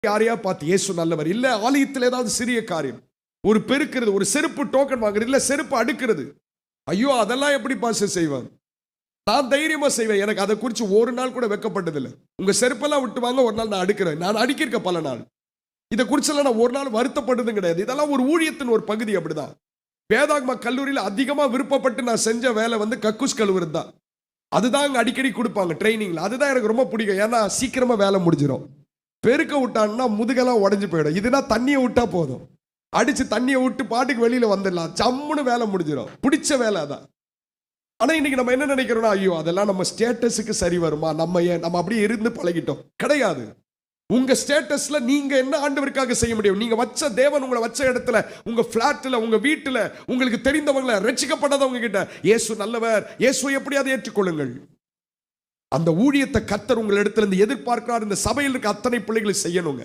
யாரையா பார்த்து இயேசு நல்லவர் இல்ல, ஆலயத்தில் ஏதாவது சிறிய காரியம், ஒரு பெருக்கிறது, ஒரு செருப்பு டோக்கன் வாங்குறது, இல்ல செருப்பு அடுக்கிறது, ஐயோ அதெல்லாம் எப்படி பாஸ்டர் செய்வாங்க? நான் தைரியமா செய்வேன். எனக்கு அதை குறித்து ஒரு நாள் கூட வெக்கப்பட்டதில்லை. உங்க செருப்பெல்லாம் விட்டு வாங்க, ஒரு நாள் நான் அடுக்கிறேன். நான் அடுக்கியிருக்க பல நாள். இதை குறிச்செல்லாம் நான் ஒரு நாள் வருத்தப்பட்டதும் கிடையாது. இதெல்லாம் ஒரு ஊழியத்தின் ஒரு பகுதி. அப்படிதான் வேதாகம கல்லூரியில் அதிகமா விருப்பப்பட்டு நான் செஞ்ச வேலை கக்கூஸ் கழுவுறது தான். அதுதான் அங்க அடிக்கடி கொடுப்பாங்க ட்ரைனிங்ல. அதுதான் எனக்கு ரொம்ப பிடிக்கும். ஏன்னா சீக்கிரமா வேலை முடிஞ்சிடும். பெருக்க விட்டான்னா முதுகெல்லாம் உடஞ்சு போயிடும். இதுனா தண்ணியை விட்டா போதும், அடிச்சு தண்ணியை விட்டு பாட்டுக்கு வெளியில வந்துடலாம், சம்முன்னு வேலை முடிஞ்சிடும். பிடிச்ச வேலை அதான். ஆனா இன்னைக்கு நம்ம என்ன நினைக்கிறோம்னா, ஐயோ அதெல்லாம் நம்ம ஸ்டேட்டஸுக்கு சரி வருமா, நம்ம அப்படியே இருந்து பழகிட்டோம். கிடையாது. உங்க ஸ்டேட்டஸ்ல நீங்க என்ன ஆண்டவருக்காக செய்ய முடியும்? நீங்க வச்ச தேவன் உங்களை வச்ச இடத்துல, உங்க பிளாட்ல, உங்க வீட்டுல, உங்களுக்கு தெரிந்தவங்கள, ரட்சிக்கப்படாதவங்க கிட்ட இயேசு நல்லவர், இயேசு எப்படியாவது ஏற்றுக்கொள்ளுங்கள். அந்த ஊழியத்தை கர்த்தர் உங்கள் இடத்துல இருந்து எதிர்பார்க்கிறார். இந்த சபையில் இருக்க அத்தனை பிள்ளைகளை செய்யணுங்க.